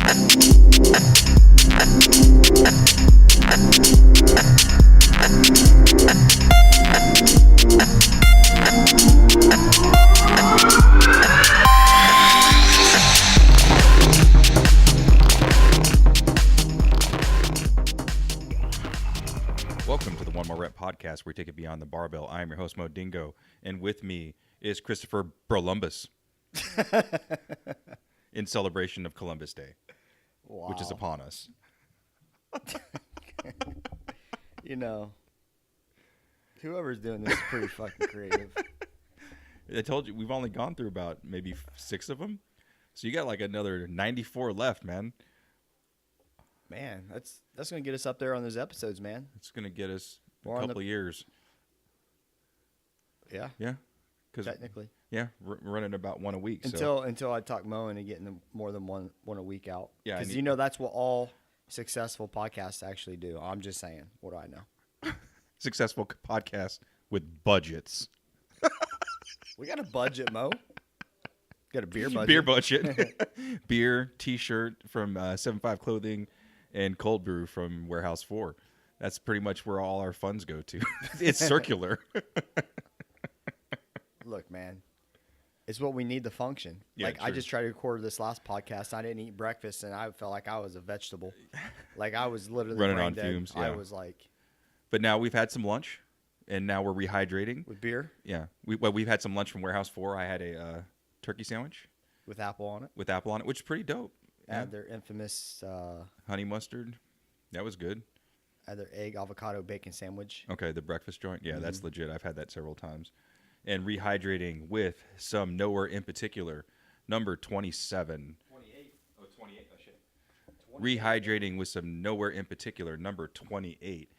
Welcome to the One More Rep podcast, where we take it beyond the barbell. I am your host, Mo Dingo, and with me is Christopher Brolumbus in celebration of Columbus Day, which is upon us. You know, whoever's doing this is pretty fucking creative. I told you, we've only gone through about maybe 6 of them, so you got like another 94 left, man. Man, that's gonna get us up there on those episodes, man. It's gonna get us More a couple of years. Yeah, Yeah, technically. Yeah, we're running about one a week. Until I talk Mo into getting more than one a week out. Yeah, because that's what all successful podcasts actually do. I'm just saying, what do I know? Successful podcast with budgets. We got a budget, Mo. Got a beer budget. Beer budget. Beer, T-shirt from 7.5 Clothing, and cold brew from Warehouse 4. That's pretty much where all our funds go to. It's circular. Look, man, it's what we need to function. Yeah, I just tried to record this last podcast. I didn't eat breakfast, and I felt like I was a vegetable. Like I was literally running brain on dead. fumes. Yeah. I was like, but now we've had some lunch, and now we're rehydrating with beer. Yeah, we've had some lunch from Warehouse 4. I had a turkey sandwich with apple on it. Which is pretty dope. Add their infamous honey mustard. That was good. Add their egg avocado bacon sandwich. Okay, the breakfast joint. Yeah, that's legit. I've had that several times. And rehydrating with some Nowhere in Particular, number 27. 28. Oh, 28. Oh, shit. 28. Rehydrating with some Nowhere in Particular, number 28.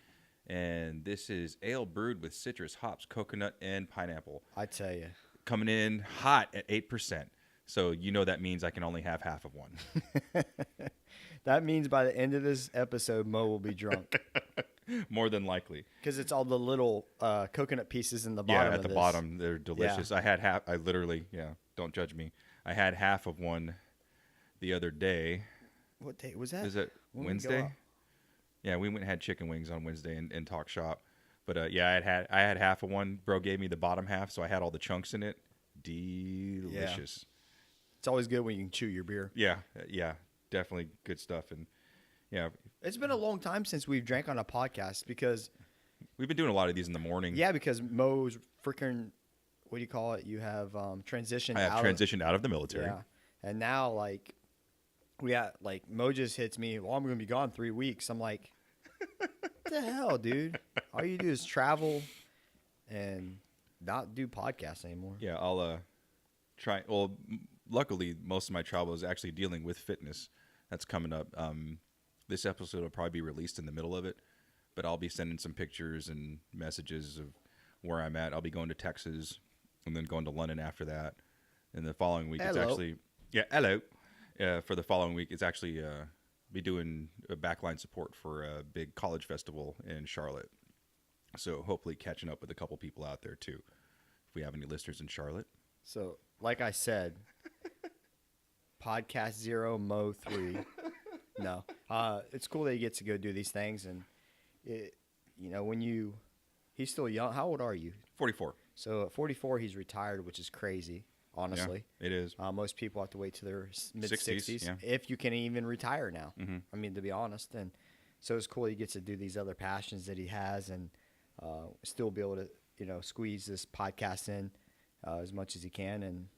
And this is ale brewed with citrus, hops, coconut, and pineapple. I tell you. Coming in hot at 8%. So that means I can only have half of one. That means by the end of this episode, Mo will be drunk. More than likely. Because it's all the little coconut pieces in the bottom. Yeah, at the bottom. They're delicious. Yeah. I had half. I literally, don't judge me. I had half of one the other day. What day was that? Is it Wednesday? Yeah, we went and had chicken wings on Wednesday and talk shop. But I had half of one. Bro gave me the bottom half, so I had all the chunks in it. Delicious. Yeah. It's always good when you can chew your beer. Yeah, definitely good stuff. And yeah, it's been a long time since we've drank on a podcast because we've been doing a lot of these in the morning. Yeah, because Mo's freaking, what do you call it? You have transitioned. I have transitioned out of the military. Yeah, and now Mo just hits me. Well, I'm going to be gone 3 weeks. I'm like, what the hell, dude? All you do is travel and not do podcasts anymore. Yeah, I'll try. Well, luckily, most of my travel is actually dealing with fitness. That's coming up. This episode will probably be released in the middle of it, but I'll be sending some pictures and messages of where I'm at. I'll be going to Texas and then going to London after that. And the following week, it's actually, for the following week, it's actually be doing a backline support for a big college festival in Charlotte. So hopefully catching up with a couple people out there too, if we have any listeners in Charlotte. So, like I said, podcast 0, Mo 3. No, it's cool that he gets to go do these things, and he's still young. How old are you? 44. So at 44, he's retired, which is crazy. Honestly, yeah, it is. Most people have to wait to their mid 60s yeah. if you can even retire now. Mm-hmm. I mean, to be honest, and so it's cool he gets to do these other passions that he has, and still be able to squeeze this podcast in as much as he can, and.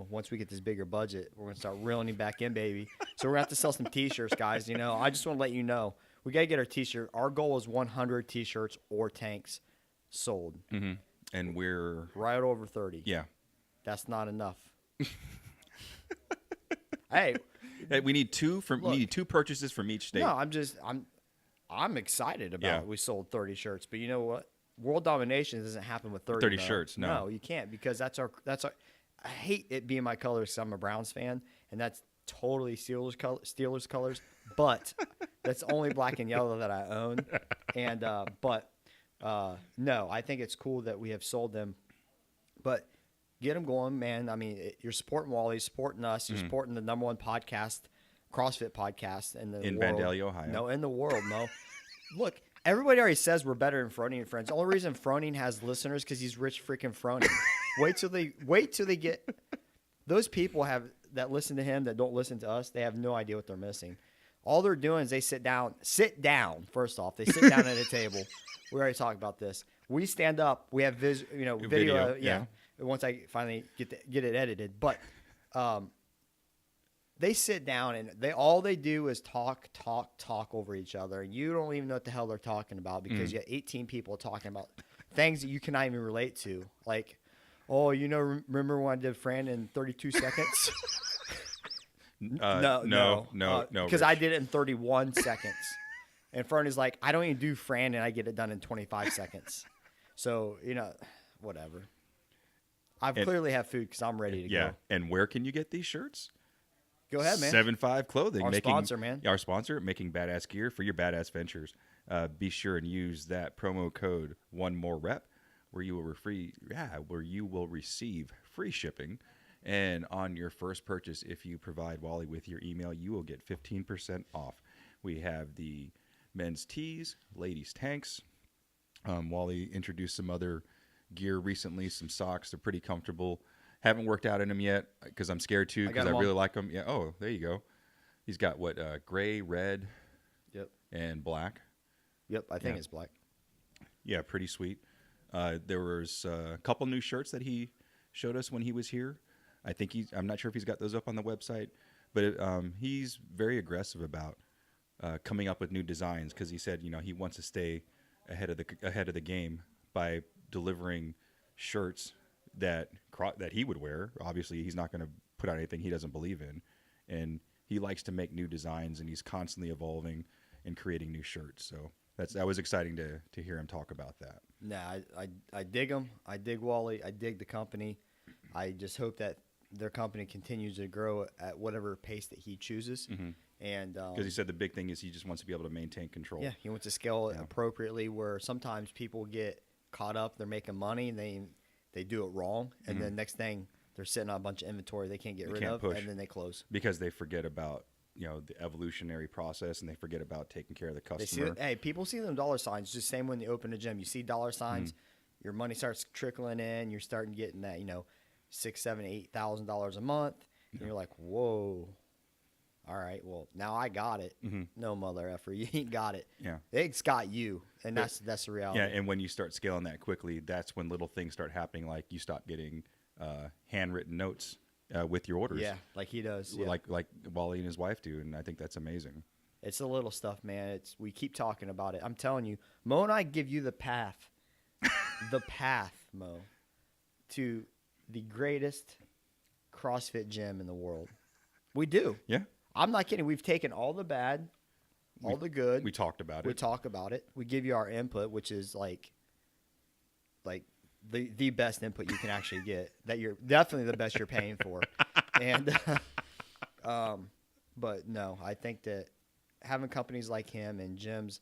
Once we get this bigger budget, we're going to start reeling him back in, baby. So we're going to have to sell some T-shirts, guys. I just want to let you know, we got to get our T-shirt. Our goal is 100 T-shirts or tanks sold. Mm-hmm. And we're... right over 30. Yeah. That's not enough. Hey, we need two purchases from each state. No, I'm excited about it. We sold 30 shirts, but you know what? World domination doesn't happen with 30 shirts. No, you can't, because that's our. I hate it being my colors because I'm a Browns fan, and that's totally Steelers colors. But that's only black and yellow that I own. And no, I think it's cool that we have sold them. But get them going, man. I mean, you're supporting Wally, supporting us, you're supporting the #1 podcast CrossFit podcast in the in world. Vandalia, Ohio. No, in the world, Mo. Look, everybody already says we're better than Froning and Friends. The only reason Froning has listeners because he's rich freaking Froning. Wait till they get those people that listen to him that don't listen to us. They have no idea what they're missing. All they're doing is they sit down. First off, they sit down at a table. We already talked about this. We stand up. We have video. Yeah. Once I finally get it edited, but they sit down and all they do is talk over each other, and you don't even know what the hell they're talking about because you got 18 people talking about things that you cannot even relate to. Like, oh, remember when I did Fran in 32 seconds? No. Because I did it in 31 seconds. And Fern is like, I don't even do Fran, and I get it done in 25 seconds. So, whatever. Clearly have food because I'm ready to go. Yeah, and where can you get these shirts? Go ahead, man. 7'5" Clothing. Our sponsor, man. Our sponsor, making badass gear for your badass ventures. Be sure and use that promo code OneMoreRep, where you will receive free shipping. And on your first purchase, if you provide Wally with your email, you will get 15% off. We have the men's tees, ladies' tanks. Wally introduced some other gear recently, some socks. They're pretty comfortable. Haven't worked out in them yet because I'm scared to because I really like them. Yeah. Oh, there you go. He's got what? Gray, red, and black. Yep, I think it's black. Yeah, pretty sweet. There was a couple new shirts that he showed us when he was here. I'm not sure if he's got those up on the website, but he's very aggressive about coming up with new designs because he said, he wants to stay ahead of the game by delivering shirts that he would wear. Obviously, he's not going to put out anything he doesn't believe in, and he likes to make new designs, and he's constantly evolving and creating new shirts. So that was exciting to hear him talk about that. Nah, I dig him. I dig Wally. I dig the company. I just hope that their company continues to grow at whatever pace that he chooses. Mm-hmm. And because he said the big thing is he just wants to be able to maintain control. Yeah, he wants to scale it appropriately. Where sometimes people get caught up, they're making money and they do it wrong, and then next thing they're sitting on a bunch of inventory they can't get rid of, and then they close because they forget about the evolutionary process, and they forget about taking care of the customer. People see them dollar signs. Just same when you open a gym, you see dollar signs, your money starts trickling in. You're starting getting that $6,000, $7,000, $8,000 a month, and you're like, whoa. All right, well, now I got it. Mm-hmm. No, mother effer, you ain't got it. Yeah. It's got you, and that's the reality. Yeah, and when you start scaling that quickly, that's when little things start happening, like you stop getting handwritten notes with your orders. Yeah, like he does. Yeah. Like Wally and his wife do, and I think that's amazing. It's the little stuff, man. We keep talking about it. I'm telling you, Mo and I give you the path, Mo, to the greatest CrossFit gym in the world. We do. Yeah. I'm not kidding. We've taken all the bad, all the good. We talked about it. We talk about it. We give you our input, which is like the best input you can actually get. That you're definitely the best you're paying for. And but no, I think that having companies like him and gyms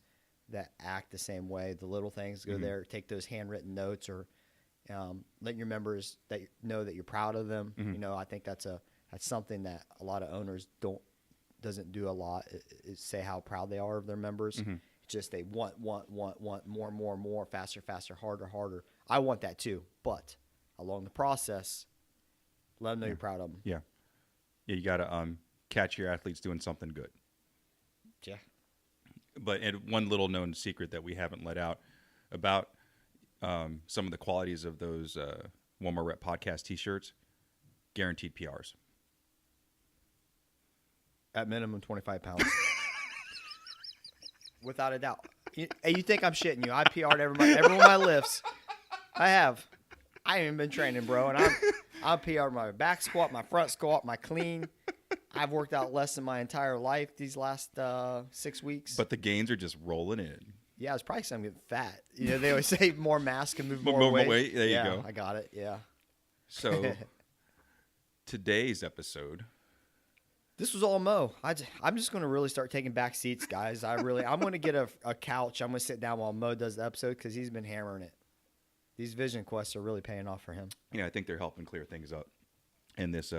that act the same way, the little things, go there, take those handwritten notes, or let your members know that you're proud of them. I think that's something that a lot of owners doesn't do a lot, is say how proud they are of their members. It's just they want more, faster, harder. I want that too, but along the process, let them know you're proud of them. Yeah, you got to catch your athletes doing something good. Yeah. But one little known secret that we haven't let out about some of the qualities of those One More Rep podcast T-shirts, guaranteed PRs. At minimum 25 pounds. Without a doubt. You think I'm shitting you. I PR'd every one of my lifts. I have. I ain't even been training, bro. And I'm PR'd my back squat, my front squat, my clean. I've worked out less than my entire life these last 6 weeks. But the gains are just rolling in. Yeah, it's probably because I'm getting fat. They always say more mass can move more weight. There you go. I got it, yeah. So today's episode... This was all Mo. I'm just going to really start taking back seats, guys. I'm going to get a couch. I'm going to sit down while Mo does the episode because he's been hammering it. These vision quests are really paying off for him. Yeah, I think they're helping clear things up in this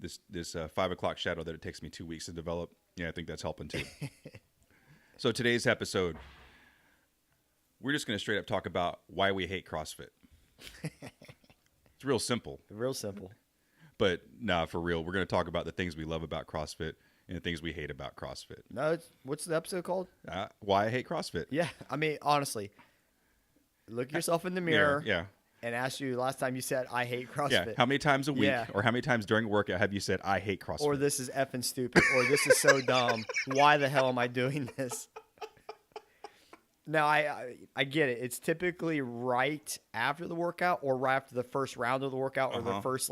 this 5 o'clock shadow that it takes me 2 weeks to develop. Yeah, I think that's helping too. So today's episode, we're just going to straight up talk about why we hate CrossFit. It's real simple. Real simple. But nah, for real, we're going to talk about the things we love about CrossFit and the things we hate about CrossFit. No, what's the episode called? Why I hate CrossFit. Yeah, I mean, honestly, look yourself in the mirror. Yeah. And ask you last time you said, I hate CrossFit. Yeah. How many times a week Yeah. or how many times during a workout have you said, I hate CrossFit? Or this is effing stupid. Or this is so dumb. Why the hell am I doing this? Now, I get it. It's typically right after the workout or right after the first round of the workout or the first,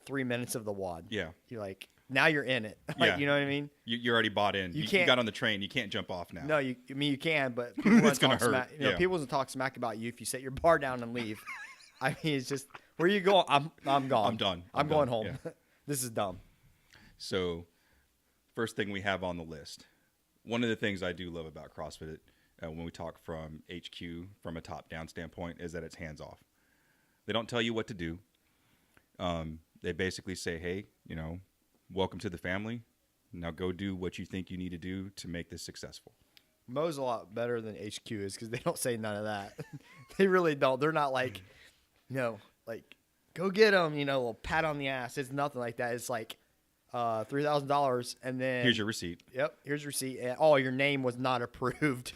3 minutes of the WOD. Yeah. You're like, now you're in it. Yeah. You know what I mean? You're already bought in. You You can't- got on the train. You can't jump off now. No, you can, but people want It's to gonna talk hurt. smack. Yeah. People want to talk smack about you if you set your bar down and leave. I mean, it's just, where are you going? I'm gone. I'm done. I'm I'm going done. home. Yeah. This is dumb. So, first thing we have on the list. One of the things I do love about CrossFit when we talk from HQ, from a top-down standpoint, is that it's hands-off. They don't tell you what to do. They basically say, hey, welcome to the family. Now go do what you think you need to do to make this successful. Mo's a lot better than HQ is because they don't say none of that. They really don't. They're not like, go get them, a little pat on the ass. It's nothing like that. It's like $3,000 and then. Here's your receipt. Yep, here's your receipt. And, your name was not approved.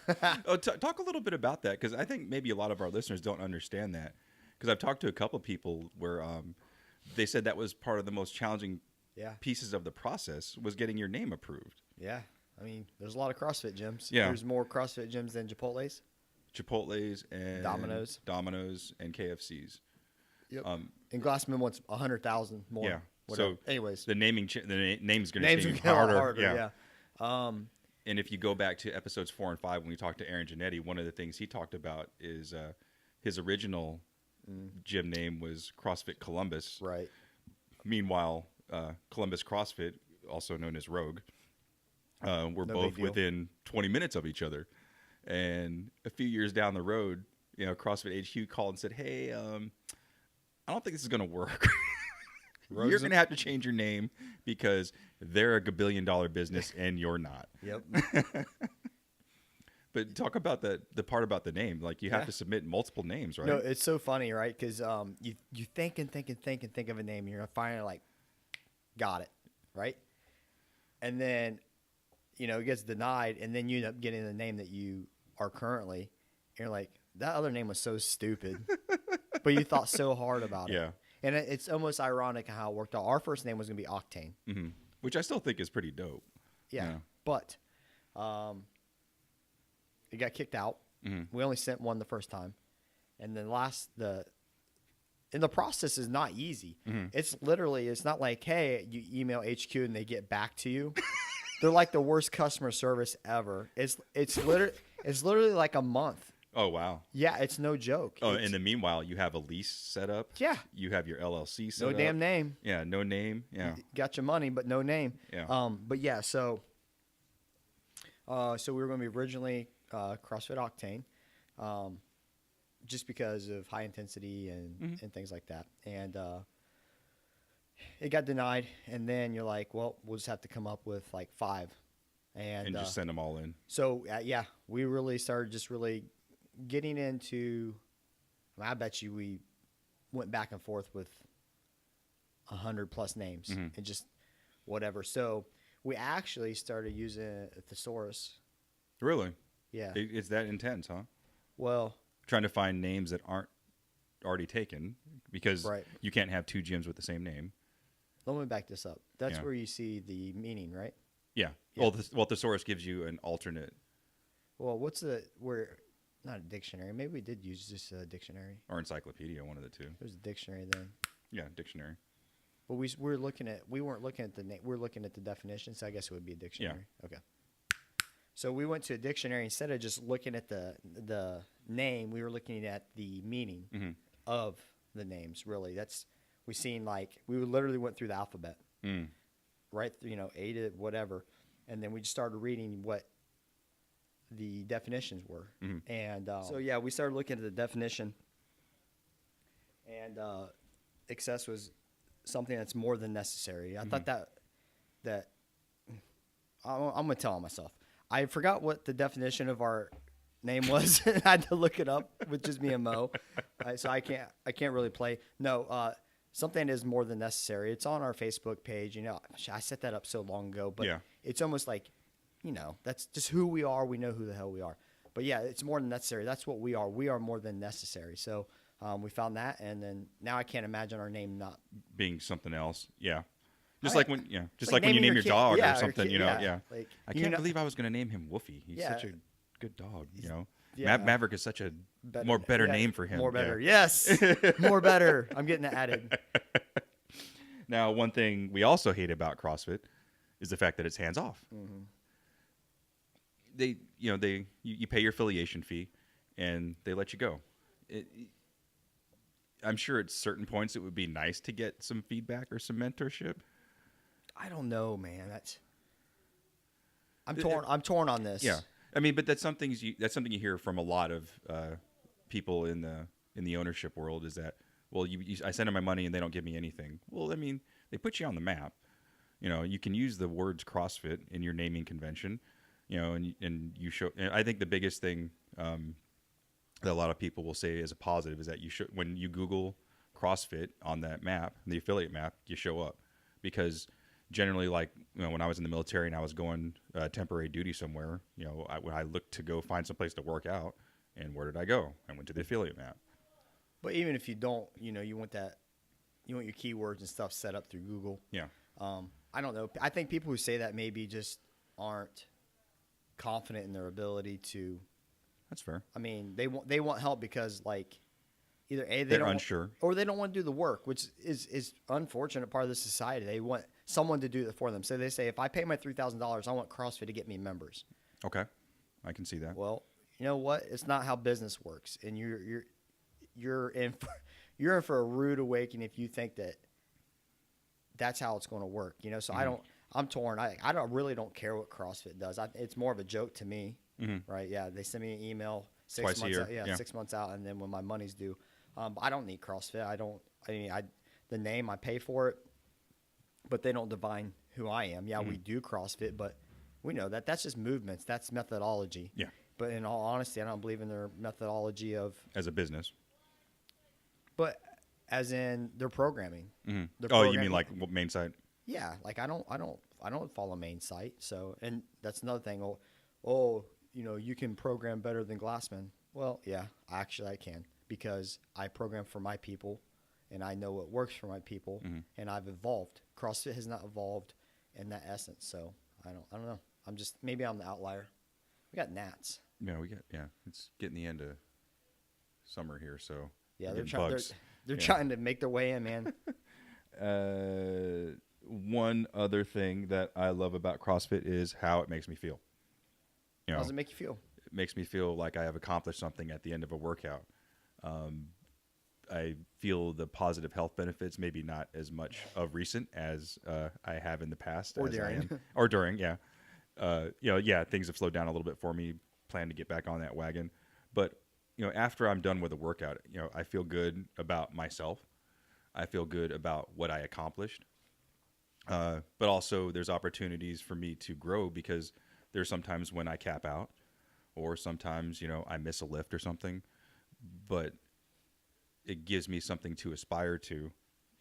Talk a little bit about that, because I think maybe a lot of our listeners don't understand that. Because I've talked to a couple of people where they said that was part of the most challenging pieces of the process was getting your name approved. Yeah. I mean, there's a lot of CrossFit gyms. Yeah. There's more CrossFit gyms than Chipotle's. Chipotle's and Domino's and KFC's. Yep. And Glassman wants 100,000 more. Yeah. Whatever. So anyways, the name's going to names change are getting a lot harder. Yeah. Yeah. And if you go back to episodes 4 and 5, when we talked to Aaron Jannetti, one of the things he talked about is his original gym name was CrossFit Columbus. Right. Meanwhile, Columbus CrossFit, also known as Rogue, we're both within 20 minutes of each other. And a few years down the road, CrossFit HQ called and said, hey, I don't think this is going to work. You're going to have to change your name because they're a $1 billion business and you're not. Yep. But talk about the part about the name. Like, you have to submit multiple names, right? No, it's so funny, right? Because you think and think and think and think of a name, and you're finally got it, right? And then, it gets denied, and then you end up getting the name that you are currently. And you're like, that other name was so stupid, but you thought so hard about it. Yeah. And it's almost ironic how it worked out. Our first name was going to be Octane. Mm-hmm. Which I still think is pretty dope. Yeah. But it got kicked out. Mm-hmm. We only sent one the first time. And then and the process is not easy. Mm-hmm. It's not like, hey, you email HQ and they get back to you. They're like the worst customer service ever. It's literally like a month. Oh, wow. Yeah, it's no joke. Oh, in the meanwhile, you have a lease set up. Yeah. You have your LLC set up. No damn name. Yeah, no name. Yeah. You got your money, but no name. Yeah. But yeah, so we were going to be originally CrossFit Octane, just because of high intensity and things like that. And it got denied. And then you're like, well, we'll just have to come up with 5. And just send them all in. So, we really started just really getting into, I bet you we went back and forth with 100+ names and just whatever. So we actually started using a thesaurus. Really? Yeah. It's that intense, huh? Well, trying to find names that aren't already taken because you can't have 2 gyms with the same name. Let me back this up. That's where you see the meaning, right? Yeah. Well, thesaurus gives you an alternate. Well, not a dictionary. Maybe we did use just a dictionary. Or encyclopedia, one of the two. It was a dictionary then. Yeah, dictionary. But we weren't looking at the name. We were looking at the definition, so I guess it would be a dictionary. Yeah. Okay. So we went to a dictionary instead of just looking at the name. We were looking at the meaning of the names. Really, we literally went through the alphabet, right? A to whatever, and then we just started reading what the definitions were. And we started looking at the definition, and excess was something that's more than necessary. I thought that I'm going to tell on myself. I forgot what the definition of our name was. I had to look it up with just me and Mo. So I can't really play. No, something is more than necessary. It's on our Facebook page. You know, I set that up so long ago, but it's almost like, you know, that's just who we are. We know who the hell we are. But yeah, it's more than necessary. That's what we are. We are more than necessary. So we found that, and then now I can't imagine our name not being something else. Yeah. Just like when you name your dog or something, you know. Like, I can't believe I was going to name him Woofy. He's such a good dog, you know. Yeah. Maverick is such a better name for him. More better. Yes. More better. I'm getting it added. Now, one thing we also hate about CrossFit is the fact that it's hands off. Mm-hmm. You pay your affiliation fee and they let you go. I'm sure at certain points it would be nice to get some feedback or some mentorship. I don't know, man. I'm torn on this. Yeah. I mean, but that's something you hear from a lot of people in the ownership world is that, well, I send them my money and they don't give me anything. Well, I mean, they put you on the map. You know, you can use the words CrossFit in your naming convention. You know, and you show. And I think the biggest thing that a lot of people will say as a positive is that when you Google CrossFit on that map, the affiliate map, you show up, because generally, like, you know, when I was in the military and I was going temporary duty somewhere, you know, when I looked to go find some place to work out, and where did I go? I went to the affiliate map. But even if you don't, you know, you want your keywords and stuff set up through Google. Yeah. I don't know. I think people who say that maybe just aren't confident in their ability to. That's fair. I mean, they want help because, like, either they're unsure, or they don't want to do the work, which is unfortunate part of the society. They want someone to do it for them. So they say, if I pay my $3,000, I want CrossFit to get me members. Okay, I can see that. Well, you know what? It's not how business works, and you're in for a rude awakening if you think that's how it's going to work. You know, so I'm torn. I really don't care what CrossFit does. It's more of a joke to me, right? Yeah, they send me an email 6 months out. Yeah, 6 months out, and then when my money's due, I don't need CrossFit. The name, I pay for it, but they don't define who I am. Yeah, we do CrossFit, but we know that's just movements. That's methodology. Yeah. But in all honesty, I don't believe in their methodology as a business. But as in their programming. Mm-hmm. You mean like main site? Yeah, like I don't follow main site. So, and that's another thing. You know, you can program better than Glassman. Well, yeah, actually I can, because I program for my people and I know what works for my people, and I've evolved. CrossFit has not evolved in that essence. So I don't know. Maybe I'm the outlier. We got gnats. Yeah, it's getting the end of summer here, so yeah, they're trying to make their way in, man. One other thing that I love about CrossFit is how it makes me feel. You know, how does it make you feel? It makes me feel like I have accomplished something at the end of a workout. I feel the positive health benefits, maybe not as much of recent as I have in the past. Or during. Or during, yeah. Things have slowed down a little bit for me. Plan to get back on that wagon. But, you know, after I'm done with a workout, you know, I feel good about myself. I feel good about what I accomplished. But also there's opportunities for me to grow, because there's sometimes when I cap out, or sometimes, you know, I miss a lift or something, but it gives me something to aspire to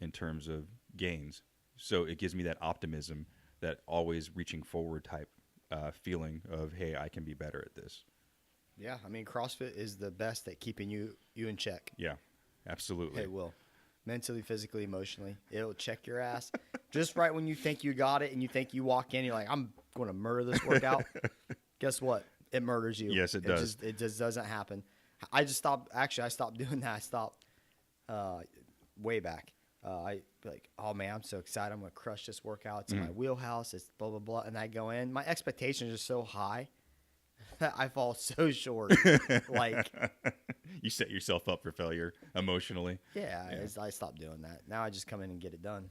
in terms of gains. So it gives me that optimism, that always reaching forward type feeling of, hey, I can be better at this. Yeah, I mean, CrossFit is the best at keeping you in check. Yeah, absolutely. It will. Mentally, physically, emotionally. It'll check your ass. Just right when you think you got it and you think you walk in, you're like, I'm going to murder this workout. Guess what? It murders you. Yes, it does. It just doesn't happen. I stopped doing that. I stopped way back. I be like, oh man, I'm so excited. I'm going to crush this workout. It's in my wheelhouse. It's blah, blah, blah. And I go in. My expectations are so high that I fall so short. Like, you set yourself up for failure emotionally. Yeah. I stopped doing that. Now I just come in and get it done.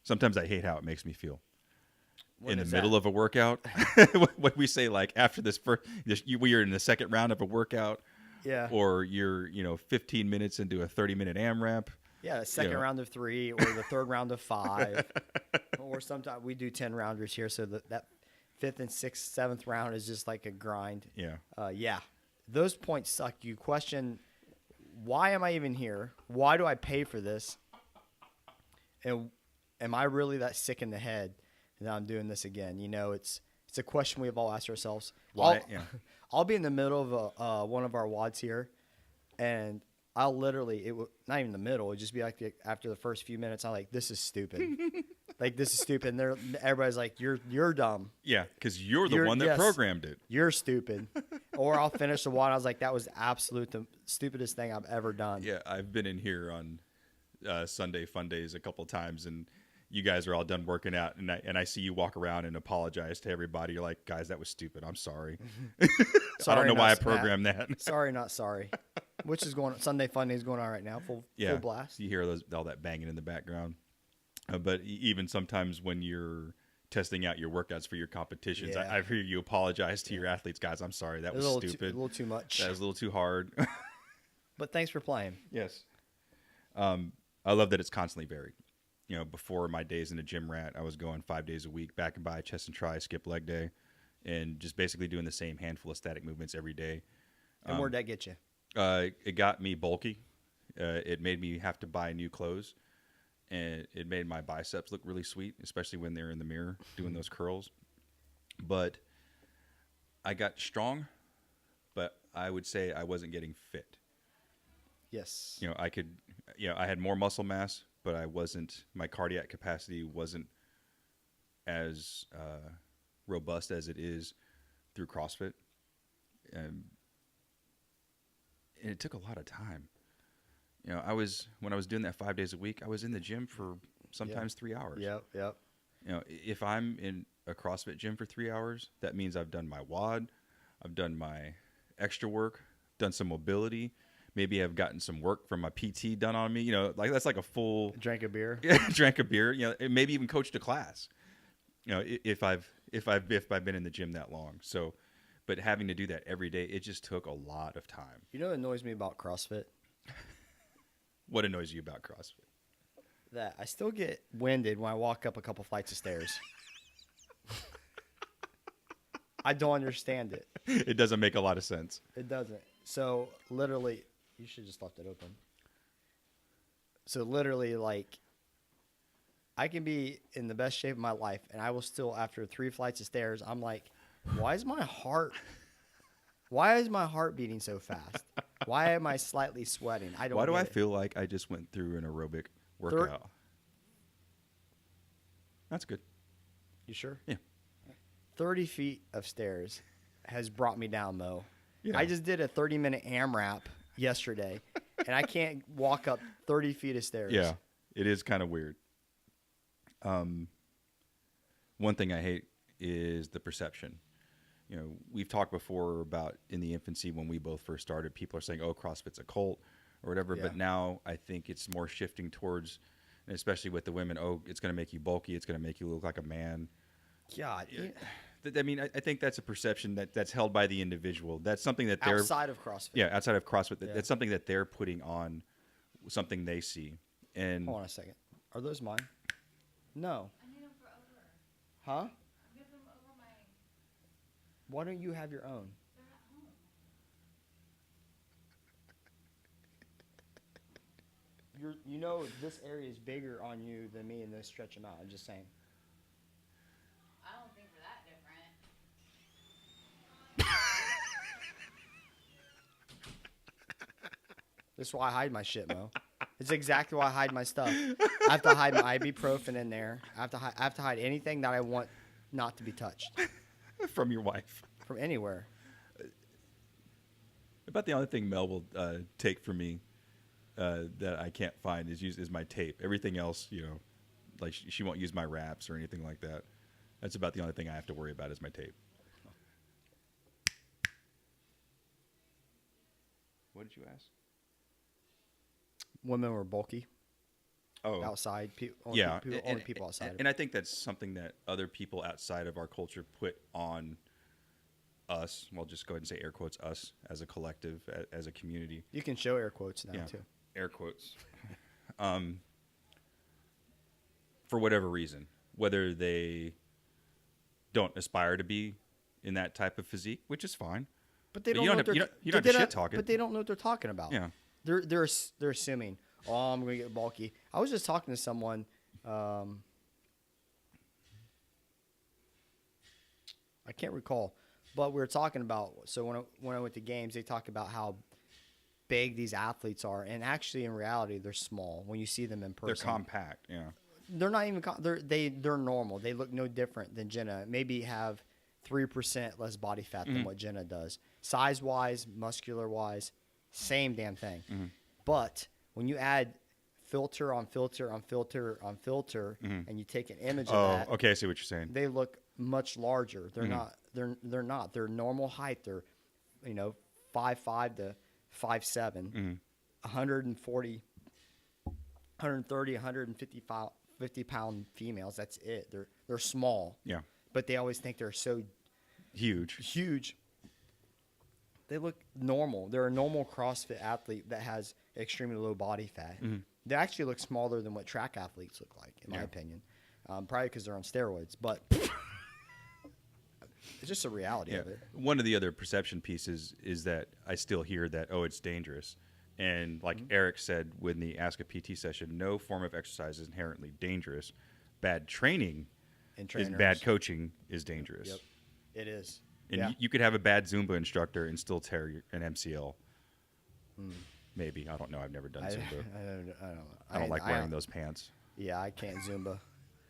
Sometimes I hate how it makes me feel. When in the middle of a workout, what we say, like after we are in the second round of a workout, yeah, or you're 15 minutes into a 30-minute AMRAP, Yeah, second round of 3 or the third round of 5. Or sometimes we do 10 rounders here, so that 5th and 6th, 7th round is just like a grind. Yeah. Yeah. Those points suck. You question, why am I even here? Why do I pay for this? And am I really that sick in the head that I'm doing this again? You know, it's a question we've all asked ourselves. Why? I'll be in the middle of one of our WODs here, and I'll literally, not even the middle, it'd just be like after the first few minutes, I'm like, this is stupid. Like, this is stupid. And everybody's like, you're dumb. Yeah, because you're the one that programmed it. You're stupid. Or I'll finish the WOD. I was like, that was the stupidest thing I've ever done. Yeah, I've been in here on Sunday fun days a couple times, and you guys are all done working out, and I see you walk around and apologize to everybody. You're like, guys, that was stupid. I'm sorry. I don't know why I programmed that. Sorry, not sorry. Which is going on. Sunday fun day is going on right now, full blast. You hear all that banging in the background. But even sometimes when you're testing out your workouts for your competitions, I hear you apologize to your athletes. Guys, I'm sorry. That was stupid. A little too much. That was a little too hard. But thanks for playing. Yes. I love that it's constantly varied. You know, before my days in a gym rat, I was going 5 days a week, back and by, chest and try, skip leg day, and just basically doing the same handful of static movements every day. And where'd that get you? It got me bulky. It made me have to buy new clothes, and it made my biceps look really sweet, especially when they're in the mirror doing those curls. But I got strong, but I would say I wasn't getting fit. Yes. You know, I had more muscle mass, but my cardiac capacity wasn't as robust as it is through CrossFit. And it took a lot of time. You know, when I was doing that 5 days a week, I was in the gym for sometimes 3 hours. Yep. You know, if I'm in a CrossFit gym for 3 hours, that means I've done my WOD, I've done my extra work, done some mobility. Maybe I've gotten some work from my PT done on me. You know, like that's like a full. Drank a beer. Yeah, drank a beer. You know, maybe even coached a class. You know, if I've been in the gym that long. So, but having to do that every day, it just took a lot of time. You know what annoys me about CrossFit? What annoys you about CrossFit? That I still get winded when I walk up a couple flights of stairs. I don't understand it. It doesn't make a lot of sense. It doesn't. So literally, you should just left it open. So literally, like, I can be in the best shape of my life, and I will still, after 3 flights of stairs, I'm like, why is my heart beating so fast? Why am I slightly sweating? Why do I feel like I just went through an aerobic workout? That's good. You sure? Yeah. 30 feet of stairs has brought me down, Mo. Yeah. I just did a 30-minute AMRAP yesterday, and I can't walk up 30 feet of stairs. Yeah, it is kind of weird. One thing I hate is the perception. You know, we've talked before about in the infancy when we both first started, people are saying, oh, CrossFit's a cult or whatever. Yeah. But now I think it's more shifting towards, and especially with the women, oh, it's going to make you bulky. It's going to make you look like a man. God. I mean, I think that's a perception that's held by the individual. That's something that they're... Outside of CrossFit. Yeah, outside of CrossFit. Yeah. That's something that they're putting on, something they see. And hold on a second. Are those mine? No. I need them for over. Huh? Give them over my... Why don't you have your own? They're at home. You know this area is bigger on you than me, and they stretch them out. I'm just saying. I don't think we're that different. This is why I hide my shit, Mo. It's exactly why I hide my stuff. I have to hide my ibuprofen in there. I have to hide anything that I want not to be touched. From your wife. From anywhere. About the only thing Mel will take from me that I can't find is my tape. Everything else, you know, like she won't use my wraps or anything like that. That's about the only thing I have to worry about is my tape. What did you ask? Women were bulky. Oh, outside. Only people outside. And I think that's something that other people outside of our culture put on us. Well, just go ahead and say air quotes, us as a collective, as a community. You can show air quotes now, too. Air quotes. for whatever reason, whether they don't aspire to be in that type of physique, which is fine. But they But don't you know don't what have- they're you don't but have to they shit talk it. But they don't know what they're talking about. Yeah. They're assuming, oh, I'm gonna get bulky. I was just talking to someone. I can't recall, but we were talking about. So when I went to games, they talk about how big these athletes are, and actually in reality, they're small when you see them in person. They're compact. Yeah. They're not even. They're normal. They look no different than Jenna. Maybe have 3% less body fat than what Jenna does. Size wise, muscular wise, same damn thing. But when you add filter on filter on filter on filter, and you take an image of Oh, that, okay. I see what you're saying. they look much larger. They're not. They're not. They're normal height. They're 5'5" to 5'7", 140, 130, 150 pound females. That's it. They're small. Yeah. But they always think they're so Huge. huge. They look normal. They're a normal CrossFit athlete that has extremely low body fat. They actually look smaller than what track athletes look like, in my opinion. Probably because they're on steroids, but it's just a reality Yeah. of it. One of the other perception pieces is that I still hear that, oh, it's dangerous. And like Eric said when the Ask a PT session, no form of exercise is inherently dangerous. Bad training And is bad coaching is dangerous. Yep, it is. And yeah. you could have a bad Zumba instructor and still tear an MCL. Maybe. I don't know. I've never done Zumba. I don't like wearing those pants. Yeah, I can't Zumba.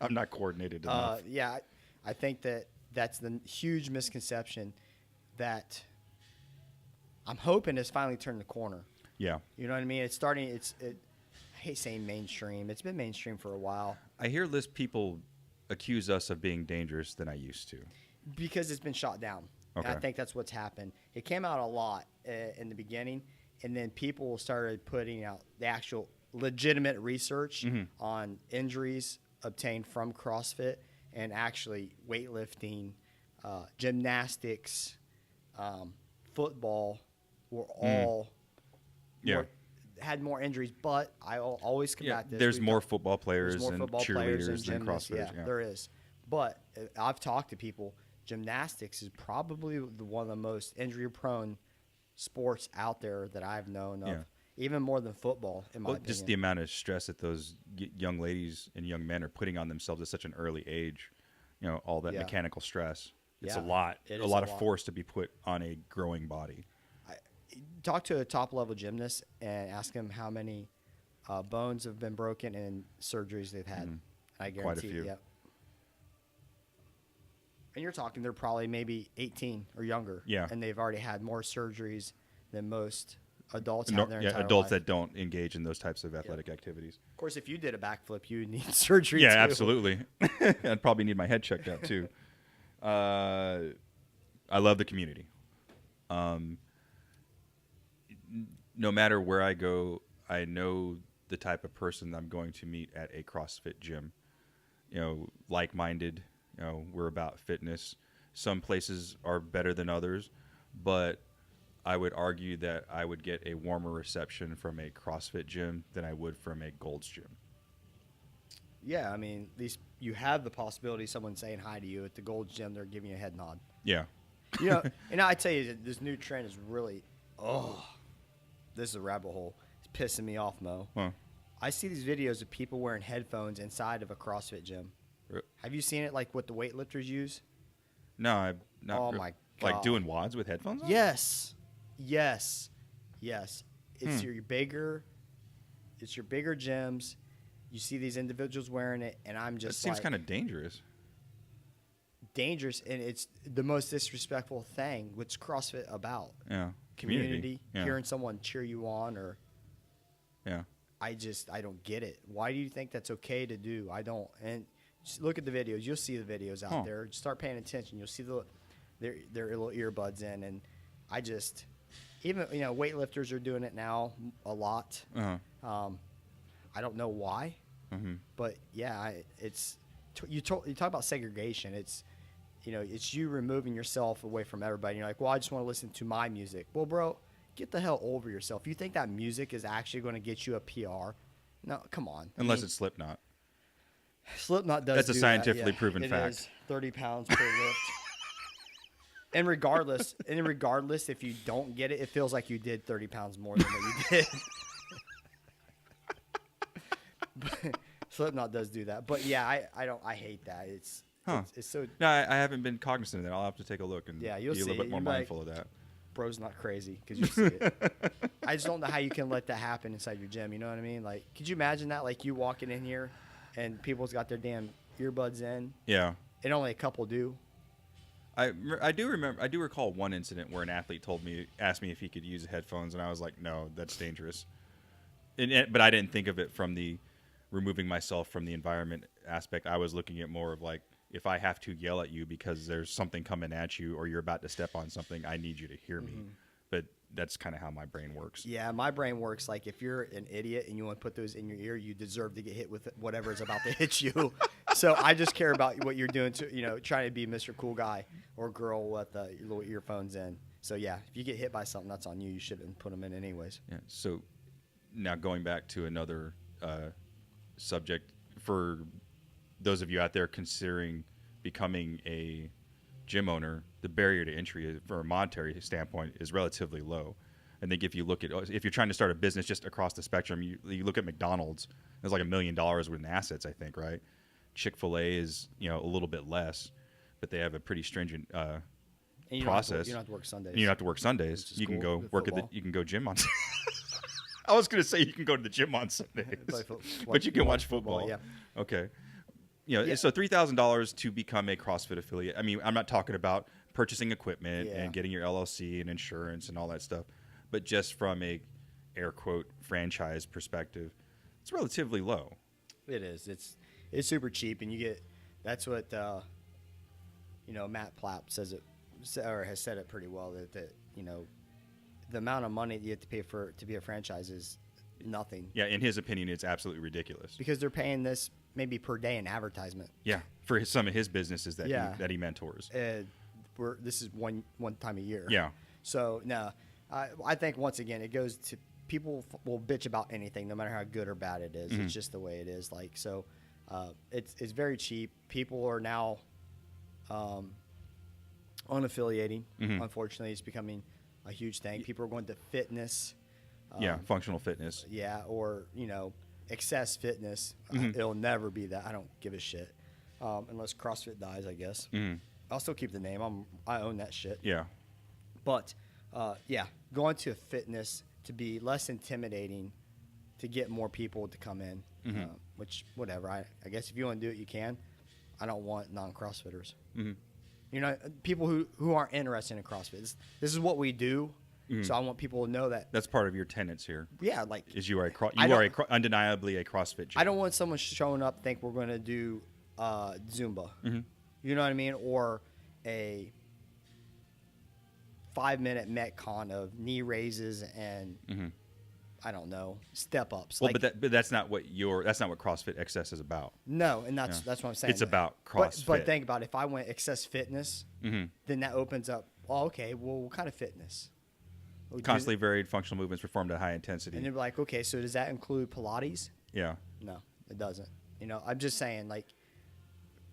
I'm not coordinated enough. Yeah, I think that's the huge misconception that I'm hoping has finally turned the corner. Yeah. You know what I mean? It's starting. I hate saying mainstream. It's been mainstream for a while I hear less people accuse us of being dangerous than I used to. because it's been shot down. And I Okay. think that's what's happened. It came out a lot in the beginning, and then people started putting out the actual legitimate research on injuries obtained from CrossFit and actually weightlifting, gymnastics, football were all Yeah. had more injuries. But I always combat this. There's We've more got- football players There's more and football players and cheerleaders than gymnasts. CrossFitters. Yeah, there is. But I've talked to people. Gymnastics is probably one of the most injury-prone sports out there that I've known of. Yeah. Even more than football, in my Well, opinion. just the amount of stress that those young ladies and young men are putting on themselves at such an early age. All that Yeah. mechanical stress. It's Yeah, a lot. it A is lot a of lot. force to be put on a growing body. Talk to a top-level gymnast and ask them how many bones have been broken and surgeries they've had. I guarantee Quite a few. Yep. And you're talking they're probably maybe 18 or younger. Yeah. And they've already had more surgeries than most adults No, have their entire adults life. that don't engage in those types of athletic activities. Of course, if you did a backflip, you would need surgery Yeah, too. absolutely. I'd probably need my head checked out too. I love the community. No matter where I go, I know the type of person I'm going to meet at a CrossFit gym. Like-minded. We're about fitness. Some places are better than others, but I would argue that I would get a warmer reception from a CrossFit gym than I would from a Gold's gym. Yeah, I mean, at least you have the possibility of someone saying hi to you at the Gold's Gym. They're giving you a head nod. Yeah. And I tell you, that this new trend is really, this is a rabbit hole. It's pissing me off, Mo. Huh. I see these videos of people wearing headphones inside of a CrossFit gym. Have you seen it like what the weightlifters use? No, I'm not. Oh, my Like God. doing WODs with headphones on? Yes. It's your bigger gyms. You see these individuals wearing it, and I'm That just seems like, kind of dangerous. dangerous, and it's the most disrespectful thing. What's CrossFit about? Yeah. Community. Yeah. Hearing someone cheer you on, or Yeah. I don't get it. Why do you think that's okay to do? I don't. And just look at the videos. You'll see the videos out there. Just start paying attention. You'll see their little earbuds in, and I just even weightlifters are doing it now a lot. Uh-huh. I don't know why, but yeah, you talk about segregation. It's it's you removing yourself away from everybody. You're like, well, I just want to listen to my music. Well, bro, get the hell over yourself. You think that music is actually going to get you a PR? No, come on. Unless it's Slipknot. Slipknot does. That's a do scientifically that, yeah. proven It fact. is 30 pounds per lift. And regardless, if you don't get it, it feels like you did 30 pounds more than what you did. But Slipknot does do that. But yeah, I hate that. It's so. No, I haven't been cognizant of that. I'll have to take a look and Yeah, be you'll a little see bit it. more You'll be like, mindful of that. Bro's not crazy because you see it. I just don't know how you can let that happen inside your gym. You know what I mean? Like, could you imagine that? Like, you walking in here and people's got their damn earbuds in, Yeah. and only a couple do. I do recall one incident where an athlete asked me if he could use headphones, and I was like, no, that's dangerous. But I didn't think of it from the removing myself from the environment aspect. I was looking at more of like, if I have to yell at you because there's something coming at you or you're about to step on something, I need you to hear me. But that's kind of how my brain works. Yeah, my brain works like if you're an idiot and you want to put those in your ear, you deserve to get hit with whatever is about to hit you. So I just care about what you're doing to, trying to be Mr. Cool Guy or girl with your little earphones in. So yeah, if you get hit by something, that's on you. You shouldn't put them in anyways. Yeah. So now going back to another subject, for those of you out there considering becoming a gym owner, the barrier to entry from a monetary standpoint is relatively low. I think if you're trying to start a business just across the spectrum, you look at McDonald's, there's like $1 million worth in assets, I think, right? Chick-fil-A is, a little bit less, but they have a pretty stringent process. You don't have to work Sundays. And you don't have to work Sundays. You can cool go with work football. you can go gym on I was going to say you can go to the gym on Sundays, but you can watch football. Yeah. Okay. Yeah. So $3,000 to become a CrossFit affiliate. I mean, I'm not talking about purchasing equipment Yeah. and getting your LLC and insurance and all that stuff, but just from a air quote franchise perspective, it's relatively low. It is. It's super cheap, and you get. That's what Matt Plapp says it, or has said it pretty well. That the amount of money that you have to pay to be a franchise is nothing. Yeah, in his opinion, it's absolutely ridiculous. Because they're paying this maybe per day in advertisement. Yeah, for some of his businesses that Yeah. he mentors. This is one time a year. Yeah. So no, I think once again it goes to people will bitch about anything, no matter how good or bad it is. It's just the way it is. Like so, it's very cheap. People are now unaffiliating. Unfortunately, it's becoming a huge thing. People are going to fitness. Functional fitness. Yeah, or excess fitness. It'll never be that. I don't give a shit unless CrossFit dies, I guess. I'll still keep the name. I own that shit. Yeah. But going to fitness to be less intimidating, to get more people to come in. Which whatever. I guess if you want to do it, you can. I don't want non-CrossFitters. People who aren't interested in CrossFit. This is what we do. So I want people to know that. That's part of your tenets here. Yeah, like Is you are undeniably a CrossFit gym. I don't want someone showing up think we're going to do Zumba. You know what I mean? Or a 5-minute Metcon of knee raises and I don't know, step ups. Well, but that's not what CrossFit XS is about. No, and that's what I'm saying. It's about CrossFit. But think about it. If I went excess fitness, then that opens up. Well, okay, well, what kind of fitness? Constantly varied functional movements performed at high intensity. And they're like, okay, so does that include Pilates? Yeah. No, it doesn't. I'm just saying, like,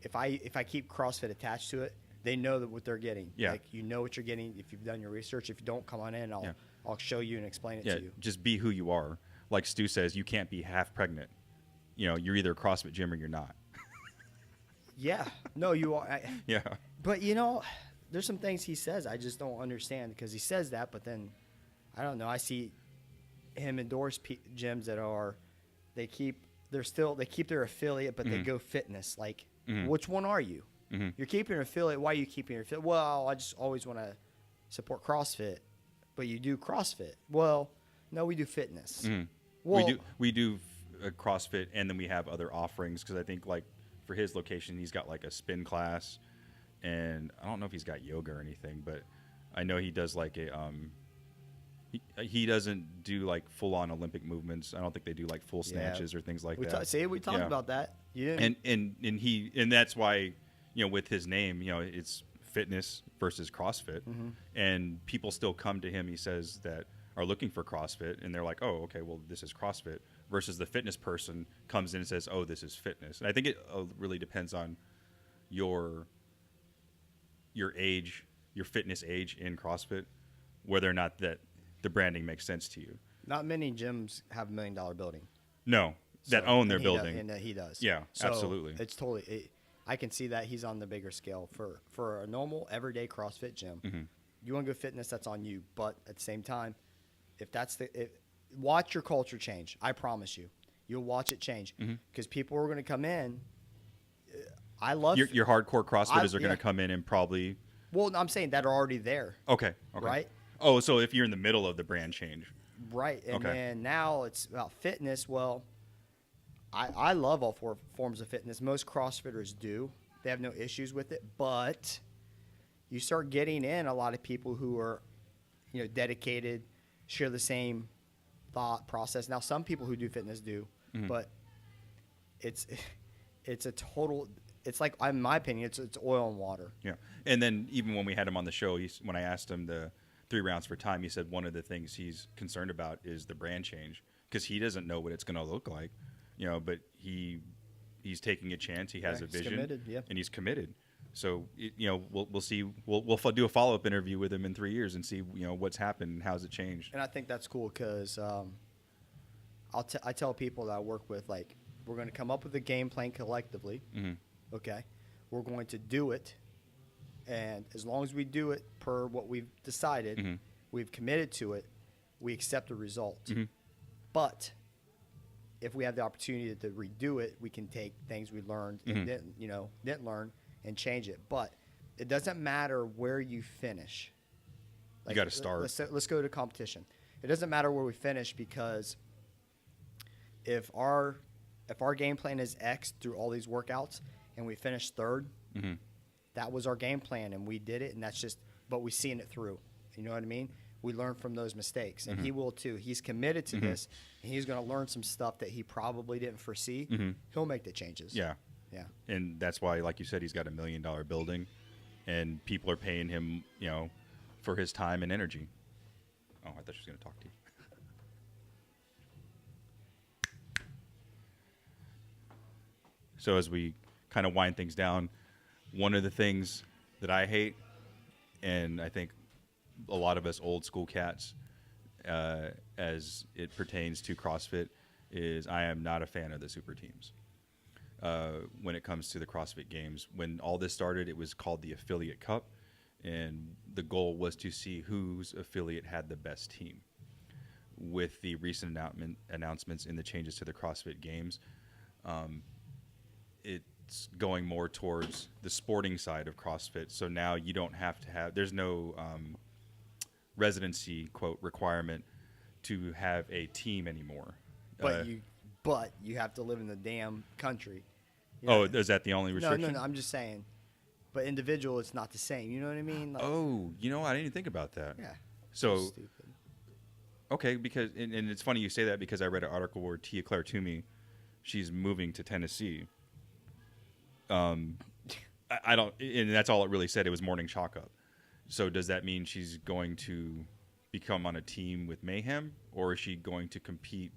if I keep CrossFit attached to it, they know that what they're getting. Yeah. Like, you know what you're getting if you've done your research. If you don't, come on in. I'll show you and explain it to you. Just be who you are. Like Stu says, you can't be half pregnant. You're either a CrossFit gym or you're not. Yeah. No, you are. Yeah. But, there's some things he says I just don't understand because he says that, but then, I don't know. I see him endorse gyms that they keep their affiliate, but they go fitness. Like, which one are you? You're keeping your affiliate. Why are you keeping your affiliate? Well, I just always want to support CrossFit, but you do CrossFit. Well, no, we do fitness. Well, we do CrossFit, and then we have other offerings because I think like for his location, he's got like a spin class, and I don't know if he's got yoga or anything, but I know he does like a he doesn't do like full on Olympic movements. I don't think they do like full snatches or things like that. We talked about that. Yeah, and that's why with his name, it's fitness versus CrossFit, and people still come to him. He says that are looking for CrossFit, and they're like, oh, okay, well, this is CrossFit. versus the fitness person comes in and says, oh, this is fitness. And I think it really depends on your age, your fitness age in CrossFit, whether or not that the branding makes sense to you. Not many gyms have $1 million building. No, that own their building. And he does. Yeah, so absolutely. It's totally. I can see that he's on the bigger scale for a normal everyday CrossFit gym. Mm-hmm. You want to go fitness, that's on you. But at the same time, watch your culture change. I promise you, you'll watch it change because people are going to come in. I love your hardcore CrossFitters are going to come in and probably. Well, I'm saying that are already there. Okay. Right. Oh, so if you're in the middle of the brand change. Right, and Okay. then now it's about fitness. Well, I love all four forms of fitness. Most CrossFitters do. They have no issues with it. But you start getting in a lot of people who are, dedicated, share the same thought process. Now, some people who do fitness do, but it's a total. It's like, in my opinion, it's oil and water. Yeah, and then even when we had him on the show, when I asked him the 3 rounds for time, he said one of the things he's concerned about is the brand change because he doesn't know what it's going to look like, but he's taking a chance. He has a vision, committed, yeah. and he's committed. So we'll see. We'll do a follow-up interview with him in 3 years and see what's happened and how's it changed. And I think that's cool because I tell people that I work with, like, we're going to come up with a game plan collectively. Mm-hmm. Okay, we're going to do it, and as long as we do it per what we've decided, we've committed to it, we accept the result. But if we have the opportunity to redo it, we can take things we learned and didn't learn and change it. But it doesn't matter where you finish. You got to start. Let's go to competition. It doesn't matter where we finish because if our game plan is X through all these workouts and we finish third, that was our game plan and we did it, and that's just, but we seen it through. You know what I mean? We learn from those mistakes, and he will too. He's committed to this, and he's going to learn some stuff that he probably didn't foresee. He'll make the changes. Yeah. Yeah. And that's why, like you said, he's got $1 million building, and people are paying him, for his time and energy. Oh, I thought she was going to talk to you. So as we kind of wind things down, one of the things that I hate, and I think a lot of us old school cats, as it pertains to CrossFit, is I am not a fan of the super teams. When it comes to the CrossFit Games, when all this started, it was called the Affiliate Cup, and the goal was to see whose affiliate had the best team. With the recent announcements in the changes to the CrossFit Games, it's going more towards the sporting side of CrossFit. So now you don't have to have, there's no residency quote requirement to have a team anymore. But you have to live in the damn country. Is that the only restriction? No, I'm just saying. But individual, it's not the same. You know what I mean? Like, I didn't even think about that. Yeah. So stupid. Okay, because and it's funny you say that because I read an article where Tia Claire Toomey, she's moving to Tennessee. I don't, and that's all it really said. It was morning chalk up. So does that mean she's going to become on a team with Mayhem, or is she going to compete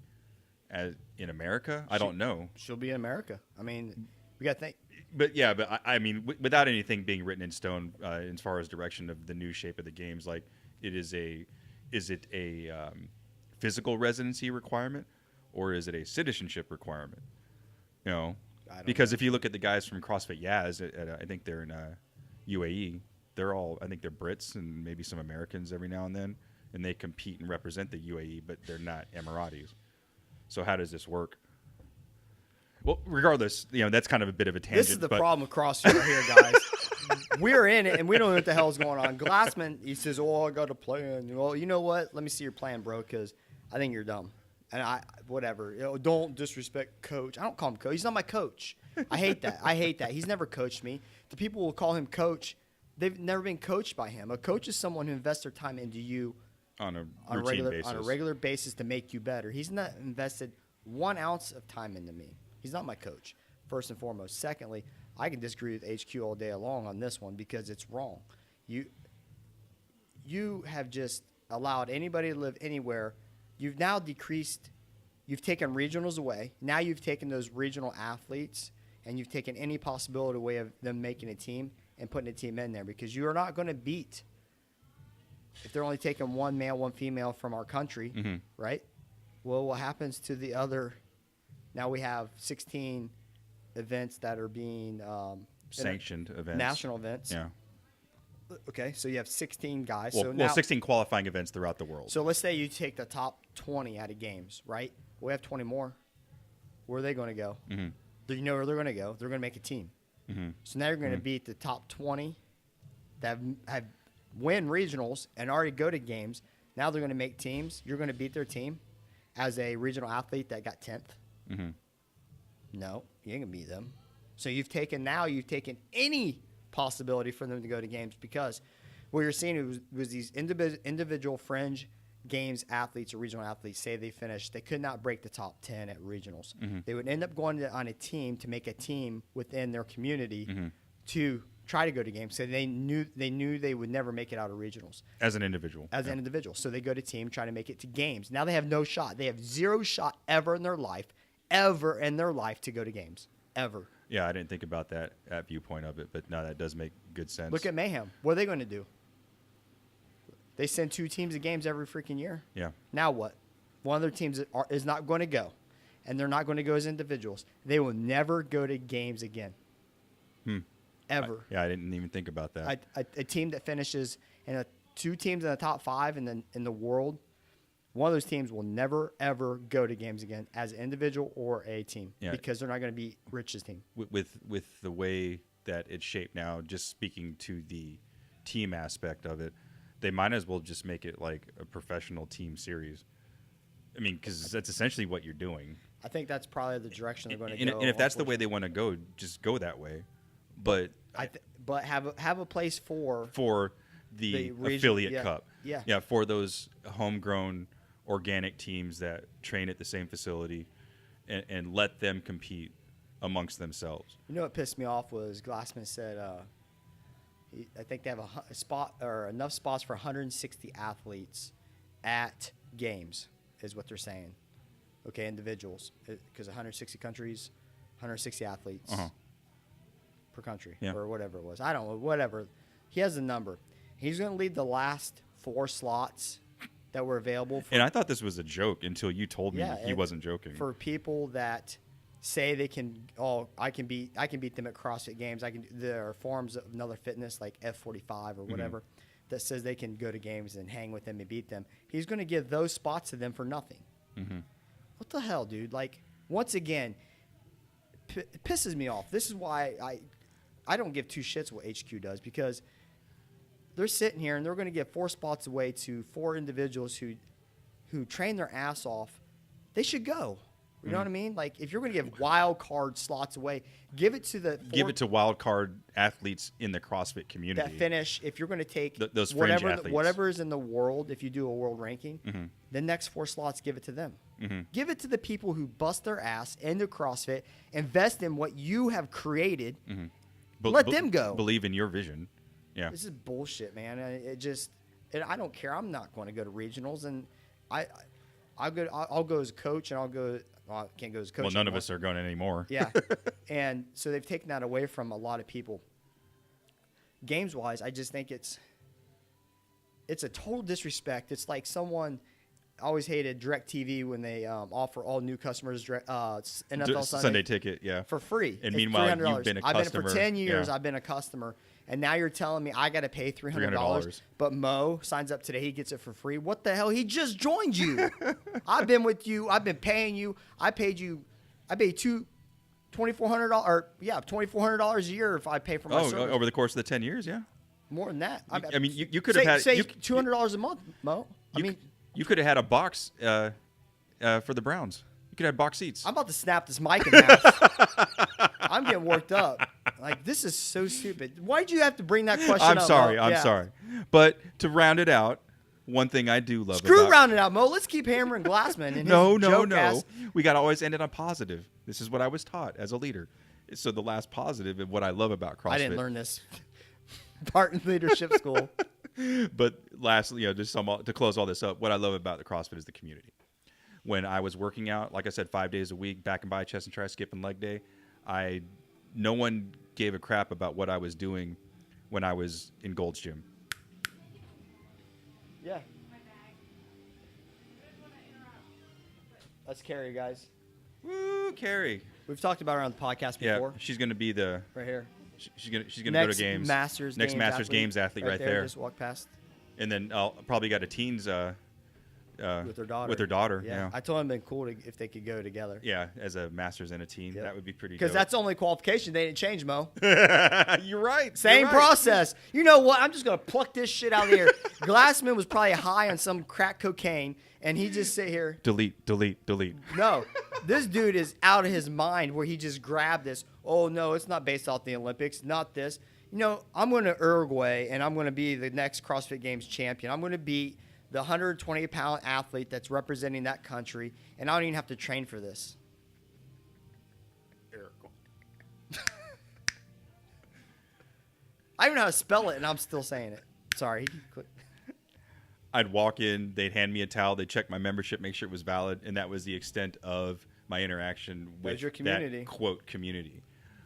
in America? I don't know. She'll be in America. I mean, we got to think. But yeah, but I mean, without anything being written in stone, as far as direction of the new shape of the games, like is it a physical residency requirement, or is it a citizenship requirement? Because if you look at the guys from CrossFit Yaz, I think they're in UAE. They're all, I think they're Brits and maybe some Americans every now and then, and they compete and represent the UAE, but they're not Emiratis. So how does this work? Well, regardless, that's kind of a bit of a tangent. This is the problem with CrossFit right here, guys. We're in it, and we don't know what the hell's going on. Glassman, he says, I got a plan. Well, you know what? Let me see your plan, bro, because I think you're dumb. And whatever. Don't disrespect coach. I don't call him coach. He's not my coach. I hate that. He's never coached me. The people will call him coach. They've never been coached by him. A coach is someone who invests their time into you on a regular basis to make you better. He's not invested 1 ounce of time into me. He's not my coach, first and foremost. Secondly, I can disagree with HQ all day long on this one because it's wrong. You have just allowed anybody to live anywhere. You've now decreased you've taken regionals away. Now you've taken those regional athletes and you've taken any possibility away of them making a team and putting a team in there, because you are not going to beat, if they're only taking one male, one female from our country, right? Well, what happens to the other? Now we have 16 events that are being sanctioned events, national events. Yeah. Okay, so you have 16 guys. Well, so now, 16 qualifying events throughout the world. So let's say you take the top 20 out of games, right? We have 20 more. Where are they going to go? Do you know where they're going to go? They're going to make a team. So now you're going to beat the top 20 that have win regionals and already go to games. Now they're going to make teams. You're going to beat their team as a regional athlete that got 10th. No, you ain't going to beat them. So you've taken any possibility for them to go to games, because what you're seeing was these individual fringe games athletes or regional athletes say they finished, they could not break the top 10 at regionals. They would end up going on a team to make a team within their community to try to go to games. So they knew they would never make it out of regionals as an individual. An individual. So they go to team, try to make it to games. Now they have no shot. They have zero shot ever in their life to go to games. Ever. Yeah, I didn't think about that viewpoint of it, but no, that does make good sense. Look at Mayhem. What are they going to do? They send 2 teams to games every freaking year. Yeah. Now what? One of their teams is not going to go, and they're not going to go as individuals. They will never go to games again. Ever. I didn't even think about that. A team that finishes in 2 teams in the top 5 in the world, one of those teams will never, ever go to games again as an individual or a team, because they're not going to be Rich's team. With the way that it's shaped now, just speaking to the team aspect of it, they might as well just make it like a professional team series. I mean, because that's essentially what you're doing. I think that's probably the direction they're going to go. And if that's the way they want to go, just go that way. But but have a place for the region, affiliate cup. Yeah. For those homegrown organic teams that train at the same facility, and let them compete amongst themselves. You know what pissed me off was Glassman said, I think they have a spot or enough spots for 160 athletes at games, is what they're saying. Okay, individuals, because 160 countries, 160 athletes per country, or whatever it was. I don't know, whatever. He has a number. He's going to leave the last 4 slots that were available. And I thought this was a joke until you told me he wasn't joking. For people that say they can, I can beat them at CrossFit games. There are forms of another fitness like F45 or whatever that says they can go to games and hang with them and beat them. He's going to give those spots to them for nothing. What the hell, dude? Like, once again, it pisses me off. This is why I don't give 2 shits what HQ does, because they're sitting here and they're going to give 4 spots away to 4 individuals who train their ass off. They should go. You know what I mean? Like, if you're going to give wild card slots away, give it to wild card athletes in the CrossFit community that finish. If you're going to take those fringe athletes, whatever is in the world, if you do a world ranking, the next 4 slots, give it to them. Give it to the people who bust their ass into CrossFit, invest in what you have created. Let them go. Believe in your vision. Yeah, this is bullshit, man. I don't care. I'm not going to go to regionals, and I'll go as a coach, and I'll go. Well, I can't go as a coach. Well, none of us are going anymore. Yeah, and so they've taken that away from a lot of people. Games wise, I just think it's a total disrespect. It's like someone. I always hated DirecTV when they offer all new customers NFL Sunday ticket, for free. And meanwhile, you've been a customer. I've been it for 10 years. I've been a customer, and now you're telling me I got to pay $300. But Mo signs up today; he gets it for free. What the hell? He just joined you. I've been with you. I've been paying you. I paid $2,400 or $2,400 a year if I pay for my service. Over the course of the 10 years, yeah. More than that. I mean, you could have had $200 a month, Mo. You could have had a box for the Browns. You could have box seats. I'm about to snap this mic in half. I'm getting worked up. Like, this is so stupid. Why'd you have to bring that question up? I'm sorry. But to round it out, one thing I do love round it out, Mo. Let's keep hammering Glassman. And no. We got to always end it on positive. This is what I was taught as a leader. So the last positive of what I love about CrossFit. I didn't learn this part in leadership school. But lastly, just to close all this up, what I love about the CrossFit is the community. when I was working out, like I said, 5 days a week, back and by, chest and try, skip and leg day, no one gave a crap about what I was doing when I was in Gold's Gym. Yeah. That's Carrie, guys. Woo, Carrie. We've talked about her on the podcast Yeah, before. she's gonna be the. Right here. She's gonna go to games. Next Masters athlete, Games athlete right there. Just walk past. And then I'll probably got a teens With her daughter. With her daughter. Yeah. Yeah. I told him it'd been cool if they could go together. Yeah, as a Masters and a teen, Yep. that would be pretty. Because dope. that's the only qualification. They didn't change, Mo. You're right. Same you're right. process. You know what? I'm just going to pluck this shit out of here. Glassman was probably high on some crack cocaine, and he just sit here. Delete. No, this dude is out of his mind where he just grabbed this. Oh, no, it's not based off the Olympics. Not this. You know, I'm going to Uruguay, and I'm going to be the next CrossFit Games champion. I'm going to be the 120-pound athlete that's representing that country, and I don't even have to train for this. I don't even know how to spell it, and I'm still saying it. Sorry. I'd walk in, they'd hand me a towel, they'd check my membership, make sure it was valid, and that was the extent of my interaction with your community. that quote community.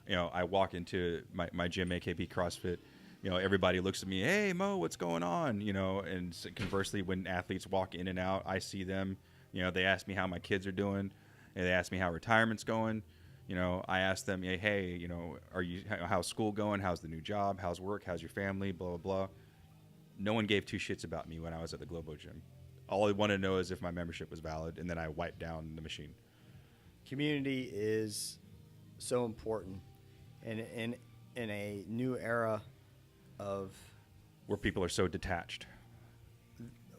You know, I walk into my gym, AKP CrossFit. You know, everybody looks at me, hey, Mo, what's going on? You know, and conversely, when athletes walk in and out, I see them. You know, they ask me how my kids are doing, and they ask me how retirement's going. You know, I ask them, hey, you know, how's school going? How's the new job? How's work? How's your family? Blah, blah, blah. No one gave two shits about me when I was at the Globo Gym. All I wanted to know is if my membership was valid, and then I wiped down the machine. Community is so important. And in a new era of, Where people are so detached.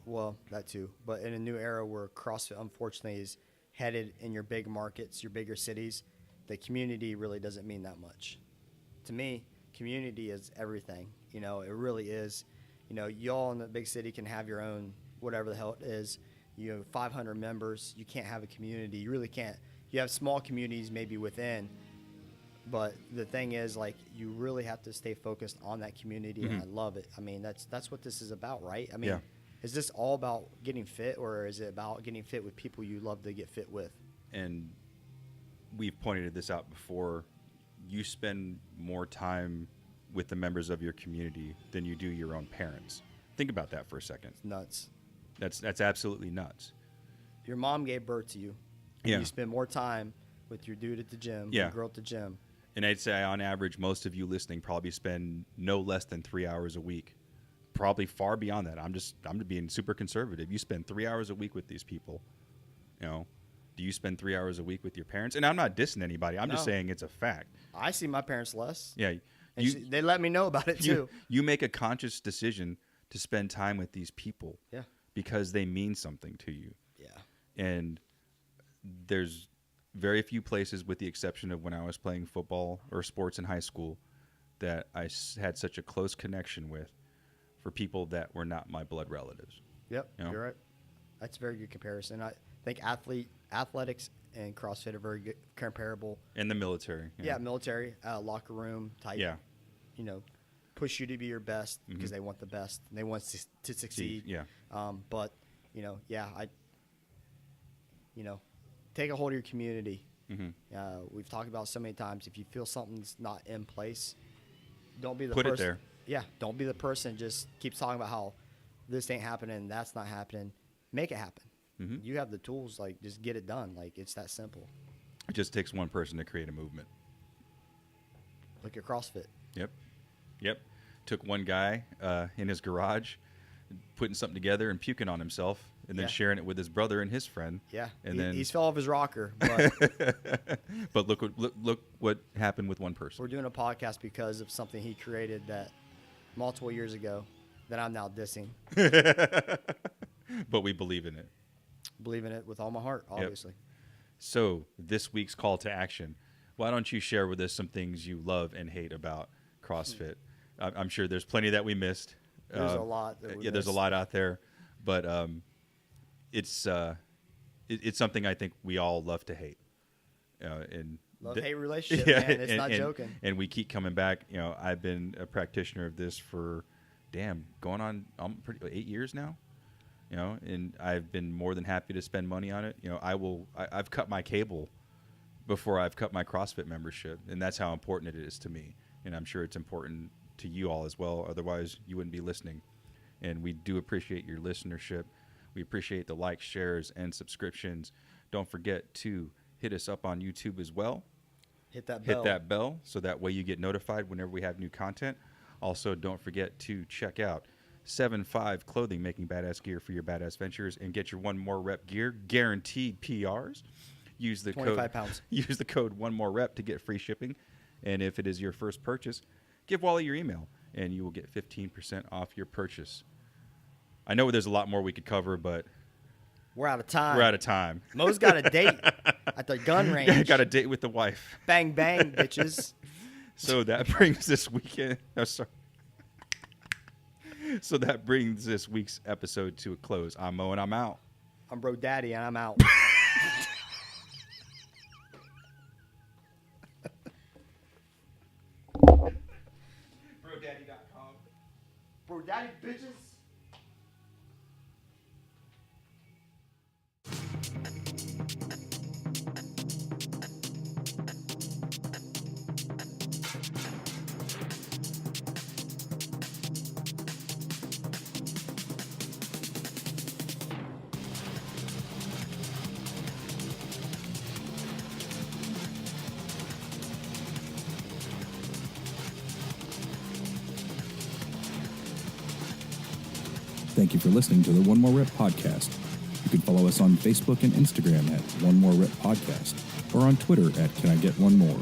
well, that too, but in a new era where CrossFit unfortunately is headed in your big markets, your bigger cities, the community really doesn't mean that much. To me, community is everything. You know, it really is. You know, y'all in the big city can have your own whatever the hell it is. You have 500 members. You can't have a community. You really can't. You have small communities maybe within, but the thing is, like, you really have to stay focused on that community, and I love it. I mean, that's what this is about, right? I mean, Yeah. Is this all about getting fit, or is it about getting fit with people you love to get fit with? And we've pointed this out before. You spend more time with the members of your community than you do your own parents. Think about that for a second. It's nuts. That's absolutely nuts. Your mom gave birth to you, and Yeah. you spend more time with your dude at the gym, Yeah. your girl at the gym. And I'd say on average, most of you listening probably spend no less than 3 hours a week. Probably far beyond that. I'm being super conservative. You spend 3 hours a week with these people. You know, do you spend 3 hours a week with your parents? And I'm not dissing anybody. I'm just No. saying it's a fact. I see my parents less. Yeah. And they let me know about it too. You make a conscious decision to spend time with these people. Yeah. Because they mean something to you. Yeah. And there's very few places, with the exception of when I was playing football or sports in high school, that I had such a close connection with for people that were not my blood relatives. Yep. You know? You're right. That's a very good comparison. I think athletics and CrossFit are very good, comparable. In the military. you Yeah, know. military, locker room type. Yeah. You know, push you to be your best because they want the best. And they want to succeed. Yeah. But, you know, take a hold of your community. We've talked about it so many times. If you feel something's not in place, don't be the Put person. it there. Yeah, don't be the person just keeps talking about how this ain't happening, that's not happening. Make it happen. You have the tools, like, just get it done. Like, it's that simple. It just takes one person to create a movement. Look at CrossFit. Yep. Took one guy in his garage, putting something together and puking on himself, and then Yeah. sharing it with his brother and his friend. Yeah, And then he's fell off his rocker, but But look what happened with one person. we're doing a podcast because of something he created that multiple years ago that I'm now dissing. But we believe in it. Believe in it with all my heart, obviously. So this week's call to action. Why don't you share with us some things you love and hate about CrossFit? I'm sure there's plenty that we missed. There's a lot that we there's a missed. lot out there, but it's something I think we all love to hate. And Love-hate relationship, man. It's not joking. And we keep coming back. You know, I've been a practitioner of this for, going on 8 years now. You know, and I've been more than happy to spend money on it. You know, I've cut my cable before I've cut my CrossFit membership, and that's how important it is to me. And I'm sure it's important to you all as well. Otherwise, you wouldn't be listening. And we do appreciate your listenership. We appreciate the likes, shares, and subscriptions. Don't forget to hit us up on YouTube as well. Hit that bell so that way you get notified whenever we have new content. Also, don't forget to check out 7.5 Clothing, making badass gear for your badass ventures, and get your one more rep gear, guaranteed PRs. Use the 25 pounds. Use the code one more rep to get free shipping. And if it is your first purchase, give Wally your email, and you will get 15% off your purchase. I know there's a lot more we could cover, but we're out of time. We're out of time. Mo's got a date at the gun range. Got a date with the wife. Bang, bang, bitches. So that brings this weekend. Oh, sorry. So that brings this week's episode to a close. I'm Mo, and I'm out. I'm Bro Daddy, and I'm out. BroDaddy.com. Bro Daddy, bitches. Thank you for listening to the One More Rep podcast. You can follow us on Facebook and Instagram at One More Rep Podcast, or on Twitter at Can I Get One More,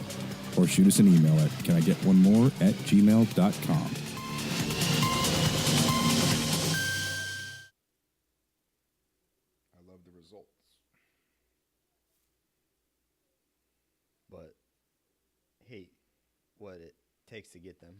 or shoot us an email at canigetonmore@gmail.com. I love the results. But hate what it takes to get them.